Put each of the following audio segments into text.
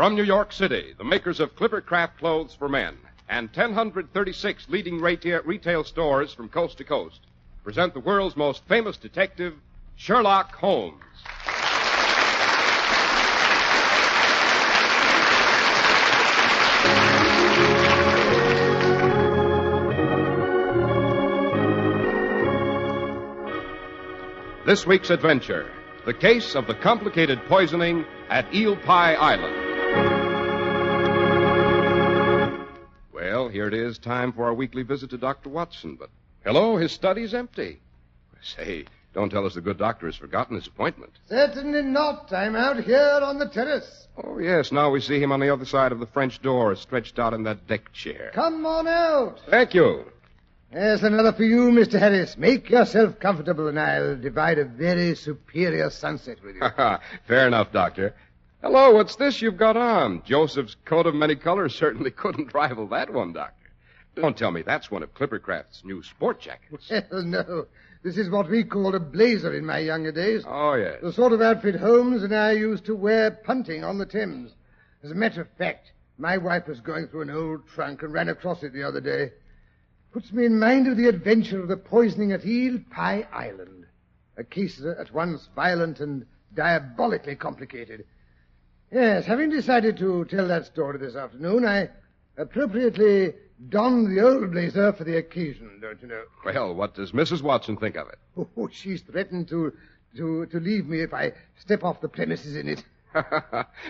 From New York City, the makers of Clippercraft clothes for men and 1,036 leading retail stores from coast to coast present the world's most famous detective, Sherlock Holmes. This week's adventure, the case of the complicated poisoning at Eel Pie Island. Well, here it is, time for our weekly visit to Dr. Watson, but hello, his study's empty. Say, don't tell us the good doctor has forgotten his appointment. Certainly not. I'm out here on the terrace. Oh, yes, now we see him on the other side of the French door, stretched out in that deck chair. Come on out. Thank you. There's another for you, Mr. Harris. Make yourself comfortable, and I'll divide a very superior sunset with you. Fair enough, Doctor. Hello, what's this you've got on? Joseph's coat of many colors certainly couldn't rival that one, Doctor. Don't tell me that's one of Clippercraft's new sport jackets. Well, no. This is what we called a blazer in my younger days. Oh, yes. The sort of outfit Holmes and I used to wear punting on the Thames. As a matter of fact, my wife was going through an old trunk and ran across it the other day. Puts me in mind of the adventure of the poisoning at Eel Pie Island. A case at once violent and diabolically complicated. Yes, having decided to tell that story this afternoon, I appropriately donned the old blazer for the occasion, don't you know? Well, what does Mrs. Watson think of it? Oh, she's threatened to leave me if I step off the premises in it.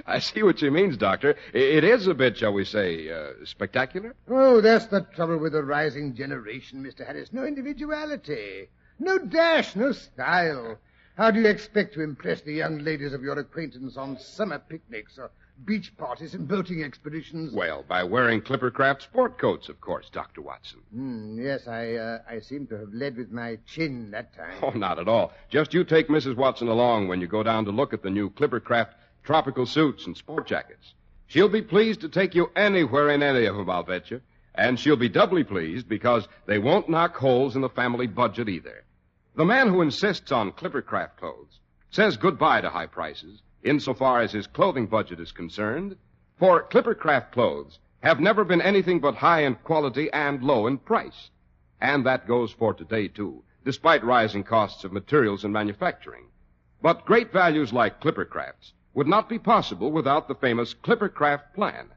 I see what she means, Doctor. It is a bit, shall we say, spectacular? Oh, that's the trouble with the rising generation, Mr. Harris. No individuality. No dash, no style. How do you expect to impress the young ladies of your acquaintance on summer picnics or beach parties and boating expeditions? Well, by wearing Clippercraft sport coats, of course, Dr. Watson. Yes, I seem to have led with my chin that time. Oh, not at all. Just you take Mrs. Watson along when you go down to look at the new Clippercraft tropical suits and sport jackets. She'll be pleased to take you anywhere in any of them, I'll bet you. And she'll be doubly pleased because they won't knock holes in the family budget either. The man who insists on Clippercraft clothes says goodbye to high prices insofar as his clothing budget is concerned, for Clippercraft clothes have never been anything but high in quality and low in price. And that goes for today, too, despite rising costs of materials and manufacturing. But great values like Clippercraft's would not be possible without the famous Clippercraft plan.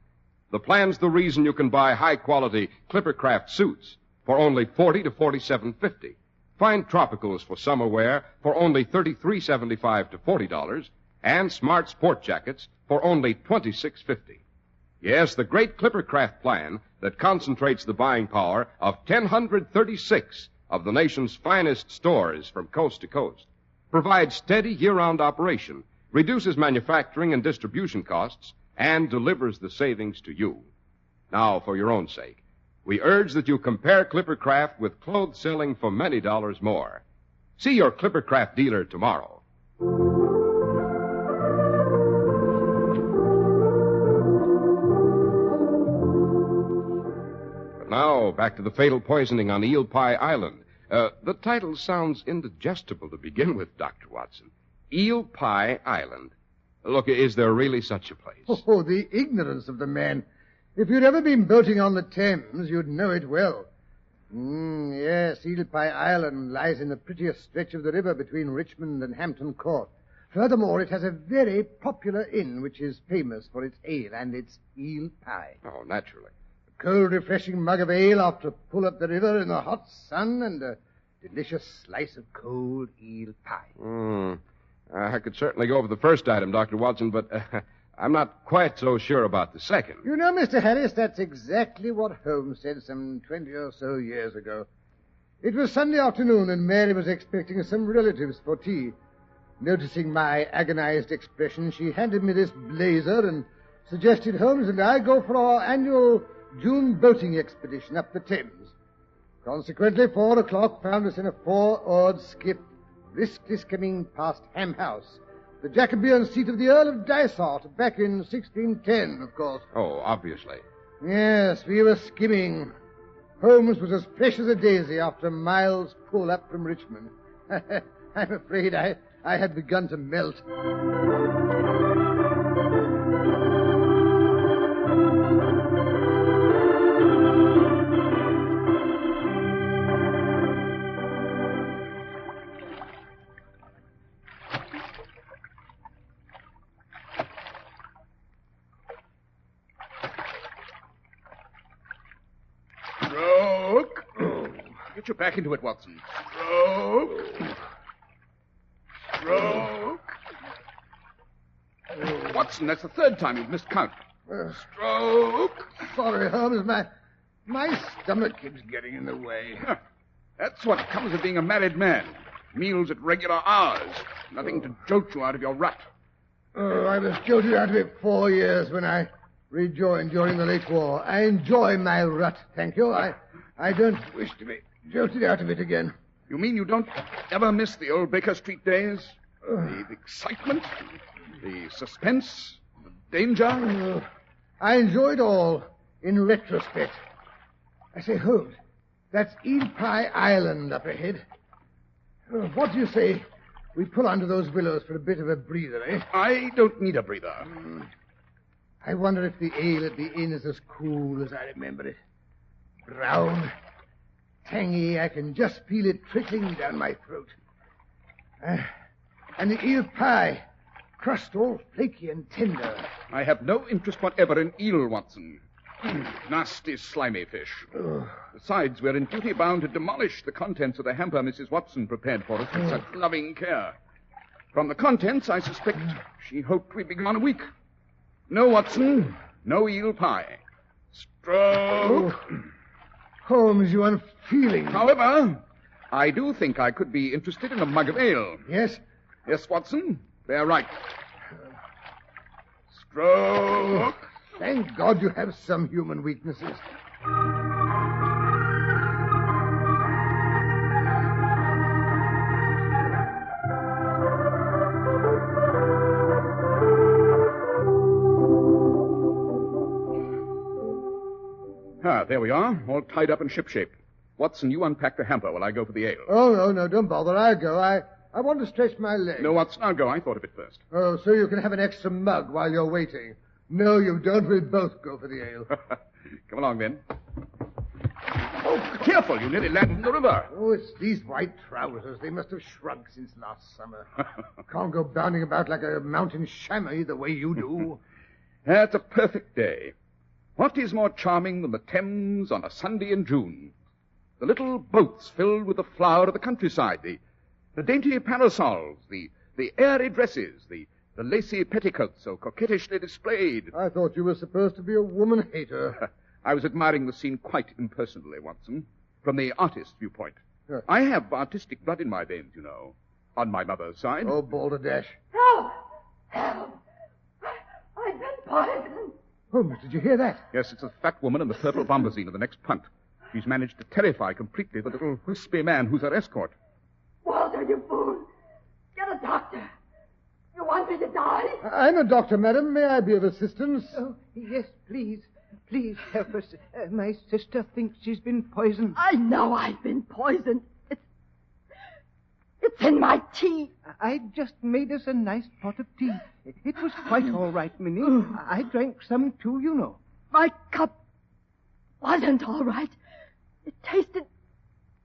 The plan's the reason you can buy high-quality Clippercraft suits for only $40 to $47.50. Find tropicals for summer wear for only $33.75 to $40, and smart sport jackets for only $26.50. Yes, the great Clippercraft plan that concentrates the buying power of 1,036 of the nation's finest stores from coast to coast provides steady year-round operation, reduces manufacturing and distribution costs, and delivers the savings to you. Now, for your own sake, we urge that you compare Clippercraft with clothes selling for many dollars more. See your Clippercraft dealer tomorrow. But now, back to the fatal poisoning on Eel Pie Island. The title sounds indigestible to begin with, Dr. Watson. Eel Pie Island. Look, is there really such a place? Oh, the ignorance of the man. If you'd ever been boating on the Thames, you'd know it well. Yes, Eel Pie Island lies in the prettiest stretch of the river between Richmond and Hampton Court. Furthermore, it has a very popular inn which is famous for its ale and its eel pie. Oh, naturally. A cold, refreshing mug of ale after a pull up the river in the hot sun and a delicious slice of cold eel pie. I could certainly go over the first item, Dr. Watson, but I'm not quite so sure about the second. You know, Mr. Harris, that's exactly what Holmes said some 20 or so years ago. It was Sunday afternoon, and Mary was expecting some relatives for tea. Noticing my agonized expression, she handed me this blazer and suggested Holmes and I go for our annual June boating expedition up the Thames. Consequently, 4 o'clock found us in a 4-oared skiff, briskly skimming past Ham House, the Jacobean seat of the Earl of Dysart, back in 1610, of course. Oh, obviously. Yes, we were skimming. Holmes was as fresh as a daisy after a mile's pull up from Richmond. I'm afraid I had begun to melt. Get your back into it, Watson. Stroke. Stroke. Watson, that's the third time you've missed count. Stroke. Sorry, Holmes. My stomach keeps getting in the way. Huh. That's what comes of being a married man. Meals at regular hours. Nothing to jolt you out of your rut. Oh, I was jolted out of it 4 years when I rejoined during the late war. I enjoy my rut, thank you. I don't wish to be jolted out of it again. You mean you don't ever miss the old Baker Street days? The excitement, the suspense, the danger? I enjoy it all in retrospect. I say, Holmes, that's Eel Pie Island up ahead. What do you say we pull onto those willows for a bit of a breather, eh? I don't need a breather. I wonder if the ale at the inn is as cool as I remember it. Brown, tangy, I can just feel it trickling down my throat. And the eel pie, crust all flaky and tender. I have no interest whatever in eel, Watson. Nasty, slimy fish. Besides, we're in duty bound to demolish the contents of the hamper Mrs. Watson prepared for us with such loving care. From the contents, I suspect she hoped we'd be gone a week. No, Watson, no eel pie. Stroke. Holmes, you unfeeling. However, I do think I could be interested in a mug of ale. Yes? Yes, Watson, they're right. Stroke. Thank God you have some human weaknesses. There we are, all tied up and shipshape. Watson, you unpack the hamper while I go for the ale. Oh, no, don't bother. I'll go. I want to stretch my legs. No, Watson, I'll go. I thought of it first. Oh, so you can have an extra mug while you're waiting. No, you don't. We'll both go for the ale. Come along, then. Oh, careful. You nearly landed in the river. Oh, it's these white trousers. They must have shrunk since last summer. Can't go bounding about like a mountain chamois the way you do. That's a perfect day. What is more charming than the Thames on a Sunday in June? The little boats filled with the flower of the countryside, the dainty parasols, the airy dresses, the lacy petticoats so coquettishly displayed. I thought you were supposed to be a woman-hater. I was admiring the scene quite impersonally, Watson, from the artist's viewpoint. Yes. I have artistic blood in my veins, you know, on my mother's side. Oh, balderdash. Help! Help! I've been poisoned. Holmes, did you hear that? Yes, it's a fat woman in the purple bombazine of the next punt. She's managed to terrify completely the little wispy man who's her escort. Walter, you fool! Get a doctor. You want me to die? I'm a doctor, madam. May I be of assistance? Oh, yes, please. Please help us. My sister thinks she's been poisoned. I know I've been poisoned. It's in my tea. I just made us a nice pot of tea. It was quite all right, Minnie. I drank some too, you know. My cup wasn't all right. It tasted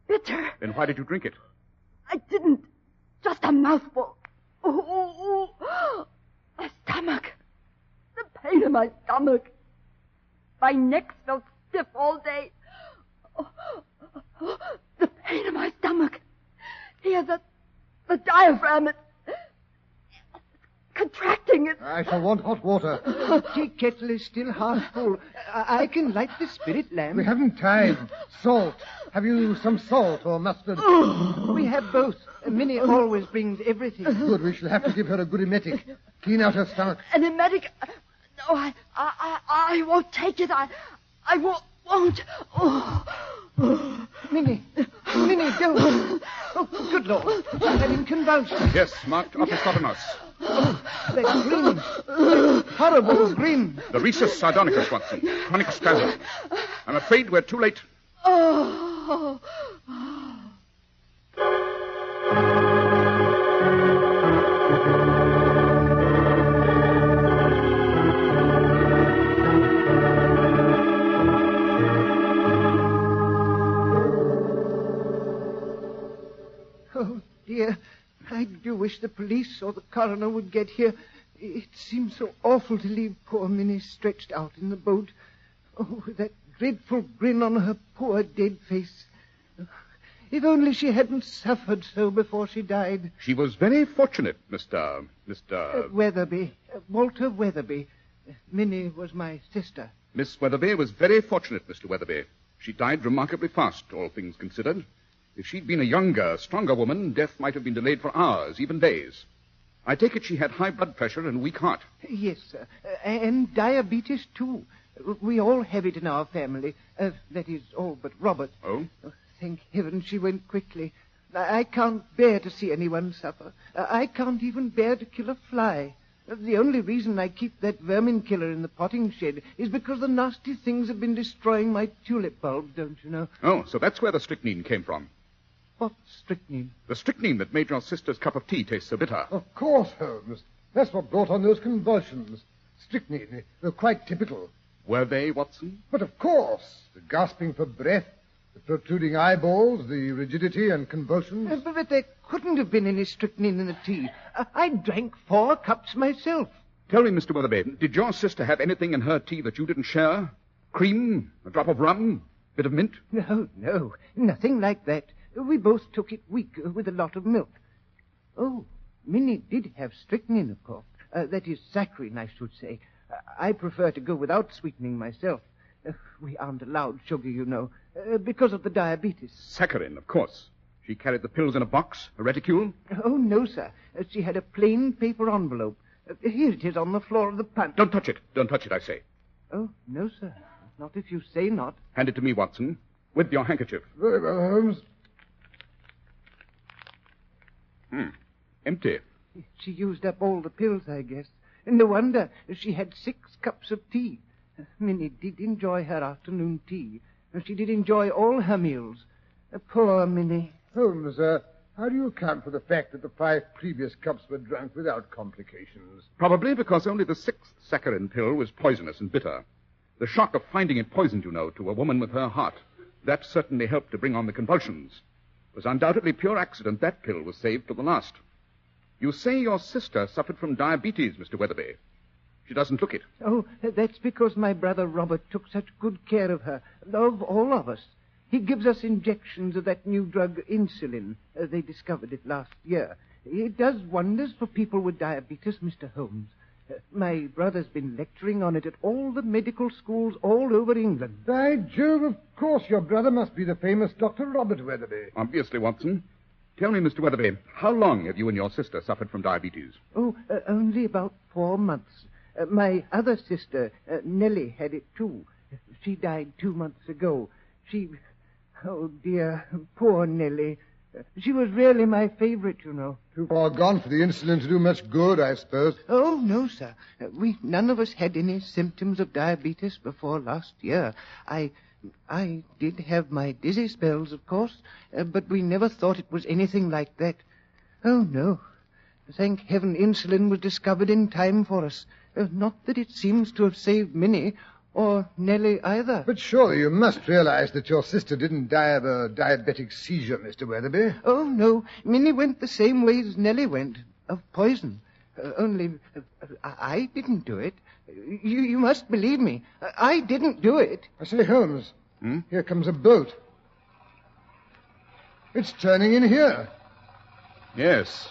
bitter. Then why did you drink it? I didn't. Just a mouthful. Oh, my stomach. The pain in my stomach. My neck felt stiff all day. The pain in my stomach. Here, the diaphragm. It's contracting. I shall want hot water. The tea kettle is still half full. I can light the spirit lamp. We haven't time. Salt. Have you some salt or mustard? We have both. Minnie always brings everything. Good. We shall have to give her a good emetic. Clean out her stomach. An emetic? No, I won't take it. I won't. Minnie, don't. Oh, good Lord. I had him convulsed. Yes, marked opisthotonos. That grin. That horrible grin. The rhesus sardonicus, Watson. Chronic spasm. I'm afraid we're too late. Oh. Oh, dear. I do wish the police or the coroner would get here. It seems so awful to leave poor Minnie stretched out in the boat. Oh, that dreadful grin on her poor dead face. If only she hadn't suffered so before she died. She was very fortunate, Mr. Weatherby. Walter Weatherby. Minnie was my sister. Miss Weatherby was very fortunate, Mr. Weatherby. She died remarkably fast, all things considered. If she'd been a younger, stronger woman, death might have been delayed for hours, even days. I take it she had high blood pressure and a weak heart. Yes, sir. And diabetes, too. We all have it in our family. That is, all but Robert. Oh? Thank heaven she went quickly. I can't bear to see anyone suffer. I can't even bear to kill a fly. The only reason I keep that vermin killer in the potting shed is because the nasty things have been destroying my tulip bulbs, don't you know? Oh, so that's where the strychnine came from. What strychnine? The strychnine that made your sister's cup of tea taste so bitter. Of course, Holmes. That's what brought on those convulsions. Strychnine. They're quite typical. Were they, Watson? But of course. The gasping for breath, the protruding eyeballs, the rigidity and convulsions. But there couldn't have been any strychnine in the tea. I drank 4 cups myself. Tell me, Mr. Weatherby, did your sister have anything in her tea that you didn't share? Cream? A drop of rum? Bit of mint? No, nothing like that. We both took it weak with a lot of milk. Oh, Minnie did have strychnine, of course. That is saccharine, I should say. I prefer to go without sweetening myself. We aren't allowed sugar, you know, because of the diabetes. Saccharine, of course. She carried the pills in a box, a reticule? Oh, no, sir. She had a plain paper envelope. Here it is on the floor of the punt. Don't touch it. Don't touch it, I say. Oh, no, sir. Not if you say not. Hand it to me, Watson, with your handkerchief. Very well, Holmes. Empty. She used up all the pills, I guess. No wonder she had 6 cups of tea. Minnie did enjoy her afternoon tea. She did enjoy all her meals. Poor Minnie. Holmes, how do you account for the fact that the 5 previous cups were drunk without complications? Probably because only the 6th saccharine pill was poisonous and bitter. The shock of finding it poisoned, you know, to a woman with her heart. That certainly helped to bring on the convulsions. It was undoubtedly pure accident that pill was saved to the last. You say your sister suffered from diabetes, Mr. Weatherby. She doesn't look it. Oh, that's because my brother Robert took such good care of her, of all of us. He gives us injections of that new drug, insulin. They discovered it last year. It does wonders for people with diabetes, Mr. Holmes. My brother's been lecturing on it at all the medical schools all over England. By Jove, of course your brother must be the famous Dr. Robert Weatherby. Obviously, Watson. Tell me, Mr. Weatherby, how long have you and your sister suffered from diabetes? Oh, only about 4 months. My other sister, Nellie, had it too. She died 2 months ago. Oh, dear, poor Nellie. She was really my favorite, you know. Too far gone for the insulin to do much good, I suppose. Oh, no, sir. We none of us had any symptoms of diabetes before last year. I did have my dizzy spells, of course, but we never thought it was anything like that. Oh, no. Thank heaven insulin was discovered in time for us. Not that it seems to have saved Minnie, or Nellie either. But surely you must realize that your sister didn't die of a diabetic seizure, Mr. Weatherby. Oh, no. Minnie went the same way as Nellie went, of poison. Only I didn't do it. You must believe me. I didn't do it. I say, Holmes, here comes a boat. It's turning in here. Yes.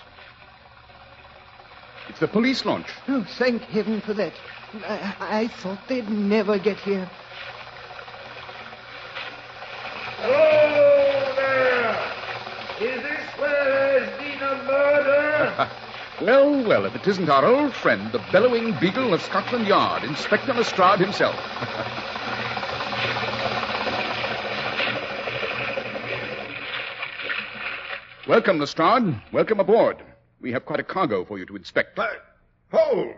It's the police launch. Oh, thank heaven for that. I thought they'd never get here. Hello there! Is this where there's been a murder? Well, if it isn't our old friend, the bellowing beagle of Scotland Yard, Inspector Lestrade himself. Welcome, Lestrade. Welcome aboard. We have quite a cargo for you to inspect. Hold!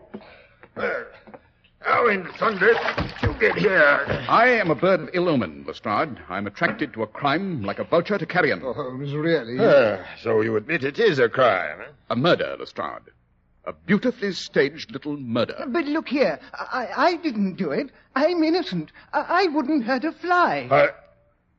How in thunder did you get here? I am a bird of ill omen, Lestrade. I'm attracted to a crime like a vulture to carrion. Oh, Holmes, really? So you admit it is a crime, eh? A murder, Lestrade. A beautifully staged little murder. But look here. I didn't do it. I'm innocent. I wouldn't hurt a fly.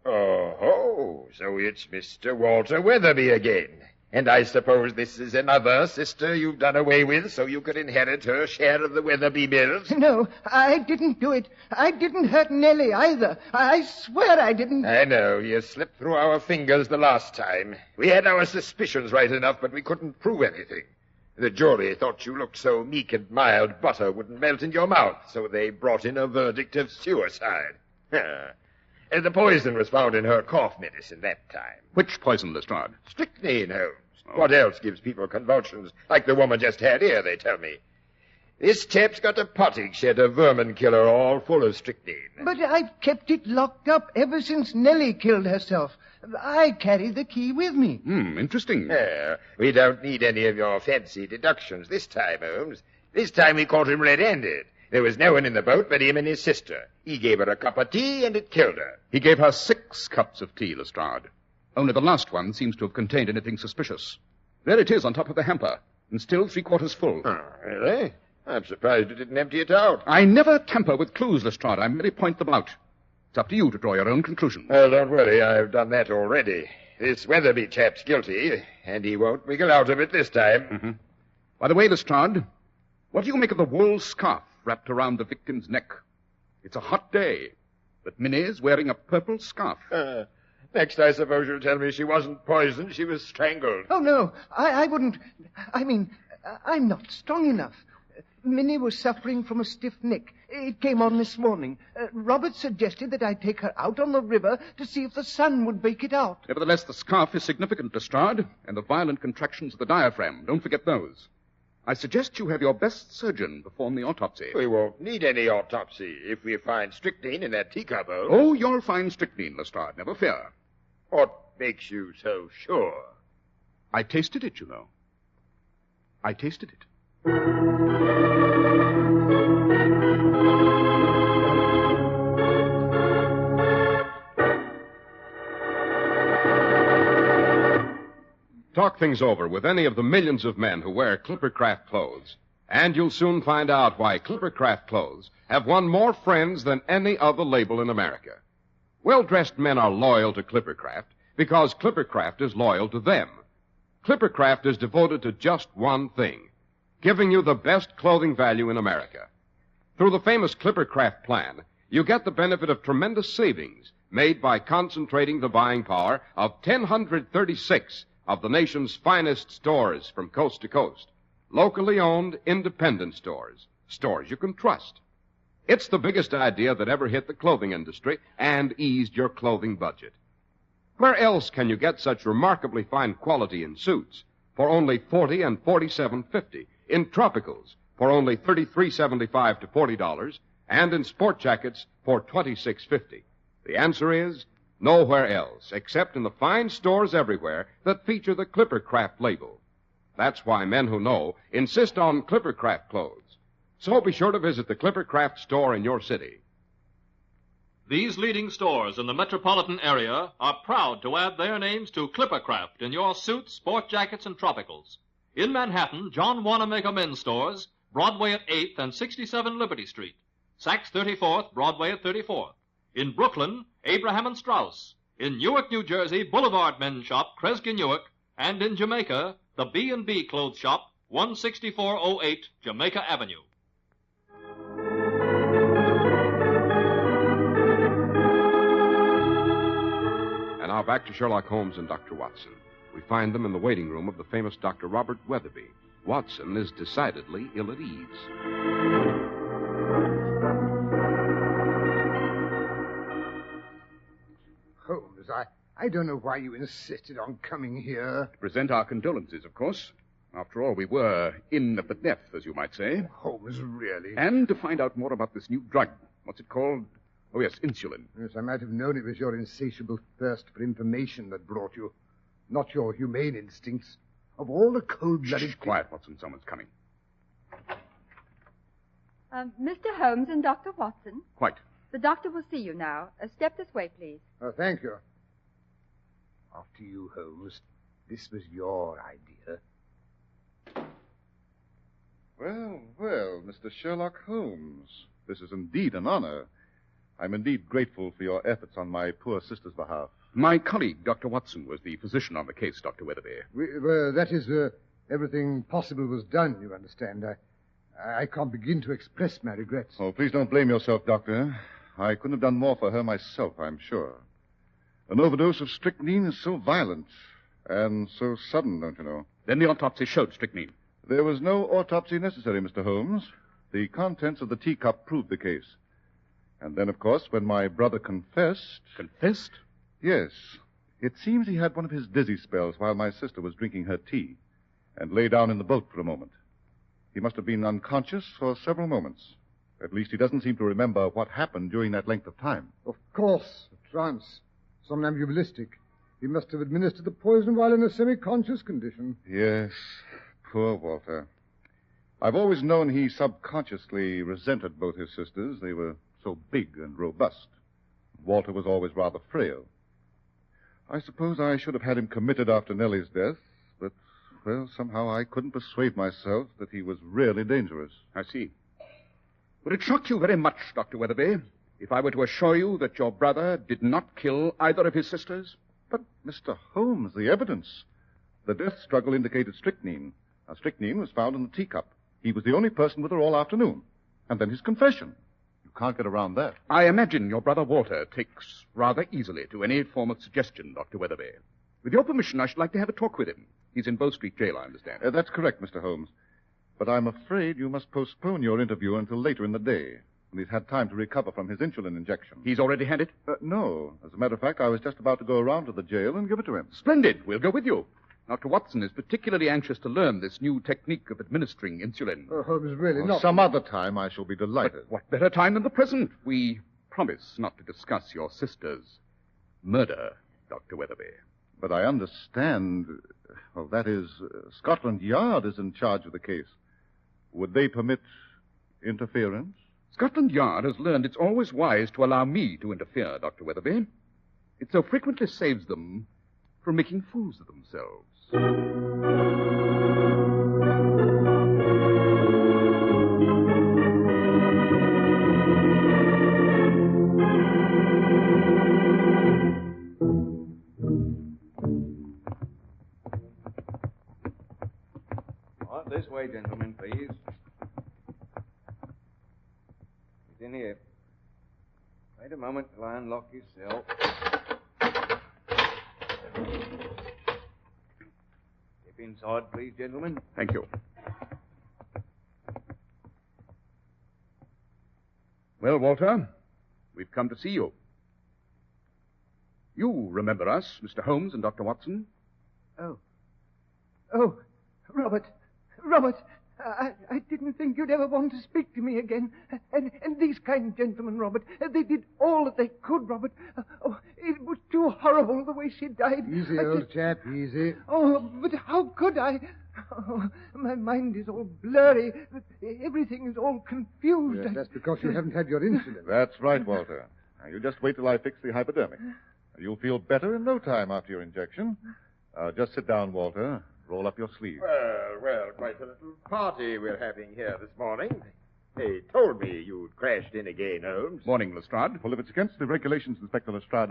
Oh, so it's Mr. Walter Weatherby again. And I suppose this is another sister you've done away with so you could inherit her share of the Weatherby mills? No, I didn't do it. I didn't hurt Nellie either. I swear I didn't. I know. You slipped through our fingers the last time. We had our suspicions right enough, but we couldn't prove anything. The jury thought you looked so meek and mild butter wouldn't melt in your mouth, so they brought in a verdict of suicide. And the poison was found in her cough medicine that time. Which poison, Lestrade? Strychnine, Holmes. Oh. What else gives people convulsions like the woman just had here, they tell me? This chap's got a pottage shed of vermin killer all full of strychnine. But I've kept it locked up ever since Nellie killed herself. I carry the key with me. Interesting. We don't need any of your fancy deductions this time, Holmes. This time we caught him red-handed. There was no one in the boat but him and his sister. He gave her a cup of tea and it killed her. He gave her 6 cups of tea, Lestrade. Only the last one seems to have contained anything suspicious. There it is on top of the hamper, and still 3/4 full. Oh, really? I'm surprised you didn't empty it out. I never tamper with clues, Lestrade. I merely point them out. It's up to you to draw your own conclusions. Well, don't worry. I've done that already. This Weatherby chap's guilty, and he won't wiggle out of it this time. By the way, Lestrade, what do you make of the wool scarf wrapped around the victim's neck? It's a hot day, but Minnie's wearing a purple scarf. Next, I suppose you'll tell me she wasn't poisoned, she was strangled. Oh, no, I wouldn't. I mean, I'm not strong enough. Minnie was suffering from a stiff neck. It came on this morning. Robert suggested that I take her out on the river to see if the sun would bake it out. Nevertheless, the scarf is significant, Lestrade, and the violent contractions of the diaphragm. Don't forget those. I suggest you have your best surgeon perform the autopsy. We won't need any autopsy if we find strychnine in that teacup, Holmes. Oh, you'll find strychnine, Lestrade, never fear. What makes you so sure? I tasted it, you know. I tasted it. Talk things over with any of the millions of men who wear Clippercraft clothes, and you'll soon find out why Clippercraft clothes have won more friends than any other label in America. Well-dressed men are loyal to Clippercraft because Clippercraft is loyal to them. Clippercraft is devoted to just one thing, giving you the best clothing value in America. Through the famous Clippercraft plan, you get the benefit of tremendous savings made by concentrating the buying power of 1,036 of the nation's finest stores from coast to coast. Locally owned, independent stores. Stores you can trust. It's the biggest idea that ever hit the clothing industry and eased your clothing budget. Where else can you get such remarkably fine quality in suits for only $40 and $47.50, in tropicals for only $33.75 to $40, and in sport jackets for $26.50? The answer is nowhere else, except in the fine stores everywhere that feature the Clippercraft label. That's why men who know insist on Clippercraft clothes. So be sure to visit the Clippercraft store in your city. These leading stores in the metropolitan area are proud to add their names to Clippercraft in your suits, sport jackets, and tropicals. In Manhattan, John Wanamaker Men's Stores, Broadway at 8th and 67 Liberty Street. Saks 34th, Broadway at 34th. In Brooklyn, Abraham and Strauss. In Newark, New Jersey, Boulevard Men's Shop, Kresge Newark. And in Jamaica, the B&B Clothes Shop, 16408 Jamaica Avenue. And now back to Sherlock Holmes and Dr. Watson. We find them in the waiting room of the famous Dr. Robert Weatherby. Watson is decidedly ill at ease. Holmes, I don't know why you insisted on coming here. To present our condolences, of course. After all, we were in at the death, as you might say. Holmes, really? And to find out more about this new drug. What's it called? Oh, yes, insulin. Yes, I might have known it was your insatiable thirst for information that brought you, not your humane instincts. Of all the cold-blooded... Shh, quiet, Watson. Someone's coming. Mr. Holmes and Dr. Watson. Quite. The doctor will see you now. Step this way, please. Oh, thank you. After you, Holmes. This was your idea. Well, well, Mr. Sherlock Holmes. This is indeed an honor. I'm indeed grateful for your efforts on my poor sister's behalf. My colleague, Dr. Watson, was the physician on the case, Dr. Weatherby. That is, everything possible was done, you understand. I can't begin to express my regrets. Oh, please don't blame yourself, Doctor. I couldn't have done more for her myself, I'm sure. An overdose of strychnine is so violent and so sudden, don't you know? Then the autopsy showed strychnine. There was no autopsy necessary, Mr. Holmes. The contents of the teacup proved the case. And then, of course, when my brother confessed... Confessed? Yes. It seems he had one of his dizzy spells while my sister was drinking her tea and lay down in the boat for a moment. He must have been unconscious for several moments. At least he doesn't seem to remember what happened during that length of time. Of course, a trance. Somnambulistic. He must have administered the poison while in a semi-conscious condition. Yes, poor Walter. I've always known he subconsciously resented both his sisters. They were so big and robust. Walter was always rather frail. I suppose I should have had him committed after Nellie's death, but, well, somehow I couldn't persuade myself that he was really dangerous. I see. Would it shock you very much, Dr. Weatherby, if I were to assure you that your brother did not kill either of his sisters? But, Mr. Holmes, the evidence. The death struggle indicated strychnine. Now, strychnine was found in the teacup. He was the only person with her all afternoon. And then his confession. You can't get around that. I imagine your brother Walter takes rather easily to any form of suggestion, Dr. Weatherby. With your permission, I should like to have a talk with him. He's in Bow Street Jail, I understand. That's correct, Mr. Holmes. But I'm afraid you must postpone your interview until later in the day, when he's had time to recover from his insulin injection. He's already had it? No. As a matter of fact, I was just about to go around to the jail and give it to him. Splendid. We'll go with you. Dr. Watson is particularly anxious to learn this new technique of administering insulin. Holmes, really not. Some other time I shall be delighted. But what better time than the present? We promise not to discuss your sister's murder, Dr. Weatherby. But I understand... Well, that is, Scotland Yard is in charge of the case. Would they permit interference? Scotland Yard has learned it's always wise to allow me to interfere, Dr. Weatherby. It so frequently saves them from making fools of themselves. This way, gentlemen, please. He's in here. Wait a moment till I unlock his cell. Step inside, please, gentlemen. Thank you. Well, Walter, we've come to see you. You remember us, Mr. Holmes and Dr. Watson? Oh, Robert, I didn't think you'd ever want to speak to me again. And these kind gentlemen, Robert, they did all that they could, Robert. Oh, it was too horrible the way she died. Easy, old chap, easy. Oh, but how could I? Oh, my mind is all blurry. Everything is all confused. Yes, that's because you haven't had your insulin. That's right, Walter. Now, you just wait till I fix the hypodermic. You'll feel better in no time after your injection. Just sit down, Walter. Roll up your sleeve. Well, quite a little party we're having here this morning. They told me you'd crashed in again, Holmes. Morning, Lestrade. Well, if it's against the regulations, Inspector Lestrade,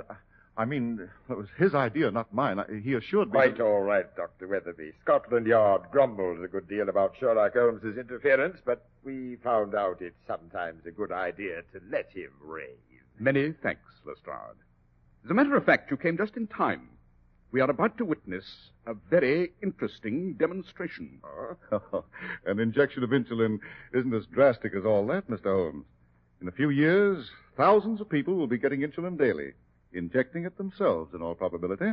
I mean, it was his idea, not mine. He assured me... Quite all right, Dr. Weatherby. Scotland Yard grumbles a good deal about Sherlock Holmes's interference, but we found out it's sometimes a good idea to let him rave. Many thanks, Lestrade. As a matter of fact, you came just in time. We are about to witness a very interesting demonstration. Oh, an injection of insulin isn't as drastic as all that, Mr. Holmes. In a few years, thousands of people will be getting insulin daily, injecting it themselves in all probability.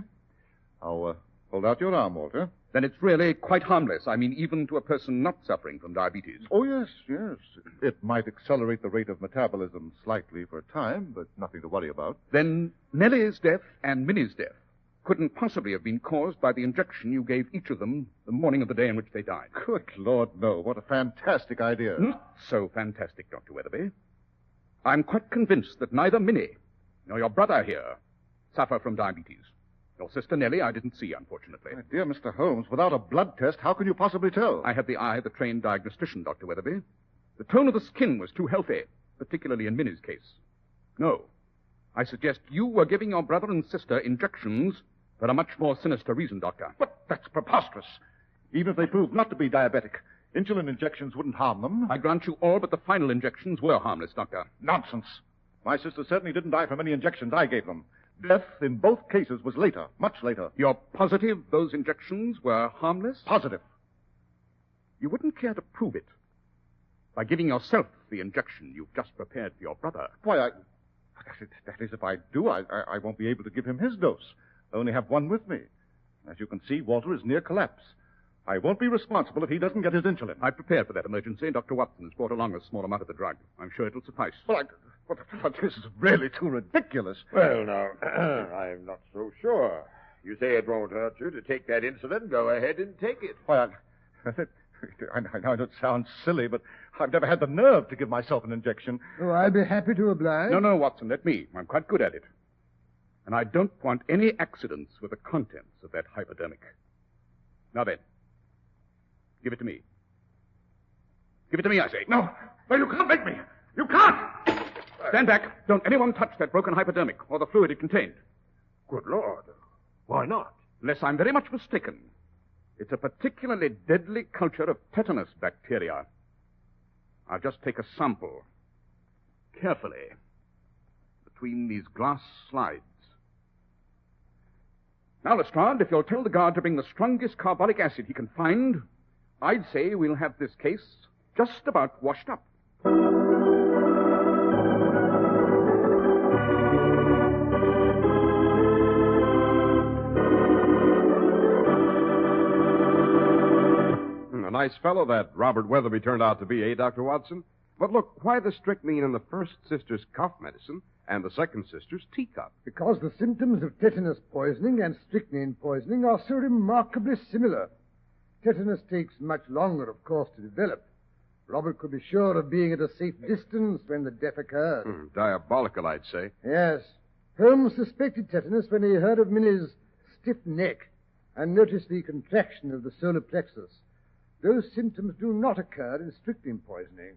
Now, hold out your arm, Walter. Then it's really quite harmless. I mean, even to a person not suffering from diabetes. Oh, yes. It might accelerate the rate of metabolism slightly for a time, but nothing to worry about. Then Nellie's death and Minnie's death couldn't possibly have been caused by the injection you gave each of them the morning of the day in which they died. Good Lord, no. What a fantastic idea. Not so fantastic, Dr. Weatherby. I'm quite convinced that neither Minnie nor your brother here suffer from diabetes. Your sister Nellie I didn't see, unfortunately. My dear Mr. Holmes, without a blood test, how can you possibly tell? I had the eye of the trained diagnostician, Dr. Weatherby. The tone of the skin was too healthy, particularly in Minnie's case. No, I suggest you were giving your brother and sister injections for a much more sinister reason, Doctor. But that's preposterous. Even if they proved not to be diabetic, insulin injections wouldn't harm them. I grant you all but the final injections were harmless, Doctor. Nonsense. My sister certainly didn't die from any injections I gave them. Death in both cases was later, much later. You're positive those injections were harmless? Positive. You wouldn't care to prove it by giving yourself the injection you've just prepared for your brother. Why, that is, if I do, I won't be able to give him his dose. I only have one with me. As you can see, Walter is near collapse. I won't be responsible if he doesn't get his insulin. I prepared for that emergency, and Dr. Watson has brought along a small amount of the drug. I'm sure it'll suffice. But this is really too ridiculous. Well, now, I'm not so sure. You say it won't hurt you to take that insulin. Go ahead and take it. Why, I know it sounds silly, but I've never had the nerve to give myself an injection. Oh, I'd be happy to oblige. No, Watson, let me. I'm quite good at it. And I don't want any accidents with the contents of that hypodermic. Now then, give it to me. Give it to me, I say. No, you can't make me. You can't. Stand back. Don't anyone touch that broken hypodermic or the fluid it contained. Good Lord. Why not? Unless I'm very much mistaken. It's a particularly deadly culture of tetanus bacteria. I'll just take a sample. Carefully. Between these glass slides. Now, Lestrade, if you'll tell the guard to bring the strongest carbolic acid he can find, I'd say we'll have this case just about washed up. A nice fellow that Robert Weatherby turned out to be, eh, Dr. Watson? But look, why the strychnine in the first sister's cough medicine and the second sister's teacup? Because the symptoms of tetanus poisoning and strychnine poisoning are so remarkably similar. Tetanus takes much longer, of course, to develop. Robert could be sure of being at a safe distance when the death occurred. Diabolical, I'd say. Yes. Holmes suspected tetanus when he heard of Minnie's stiff neck and noticed the contraction of the solar plexus. Those symptoms do not occur in strychnine poisoning.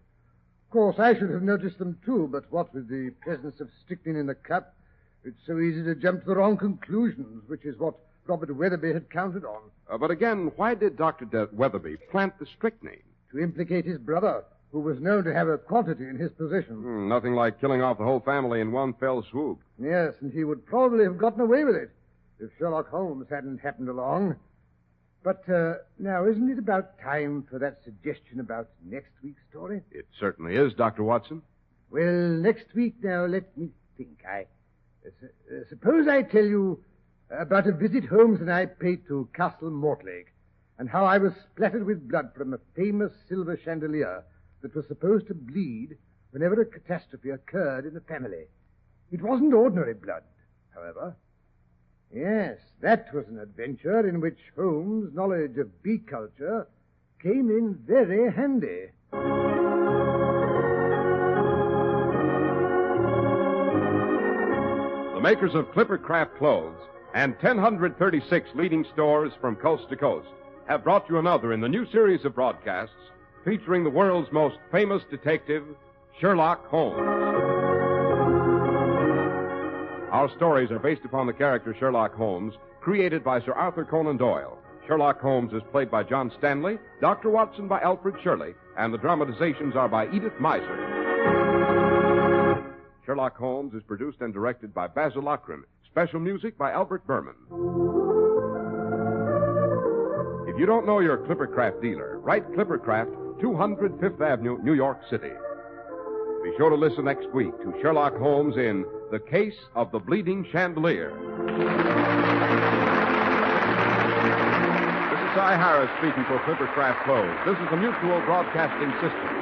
Of course, I should have noticed them too, but what with the presence of strychnine in the cup, it's so easy to jump to the wrong conclusions, which is what Robert Weatherby had counted on. But again, why did Dr. Weatherby plant the strychnine? To implicate his brother, who was known to have a quantity in his possession. Nothing like killing off the whole family in one fell swoop. Yes, and he would probably have gotten away with it if Sherlock Holmes hadn't happened along. But now, isn't it about time for that suggestion about next week's story? It certainly is, Dr. Watson. Well, next week now, let me think. Suppose I tell you about a visit Holmes and I paid to Castle Mortlake, and how I was splattered with blood from a famous silver chandelier that was supposed to bleed whenever a catastrophe occurred in the family. It wasn't ordinary blood, however. Yes, that was an adventure in which Holmes' knowledge of bee culture came in very handy. The makers of Clippercraft clothes and 1,036 leading stores from coast to coast have brought you another in the new series of broadcasts featuring the world's most famous detective, Sherlock Holmes. Our stories are based upon the character Sherlock Holmes, created by Sir Arthur Conan Doyle. Sherlock Holmes is played by John Stanley, Dr. Watson by Alfred Shirley, and the dramatizations are by Edith Meiser. Sherlock Holmes is produced and directed by Basil Lochran. Special music by Albert Berman. If you don't know your Clippercraft dealer, write Clippercraft, 200 Fifth Avenue, New York City. Be sure to listen next week to Sherlock Holmes in The Case of the Bleeding Chandelier. This is Cy Harris speaking for Clippercraft Clothes. This is the Mutual Broadcasting System.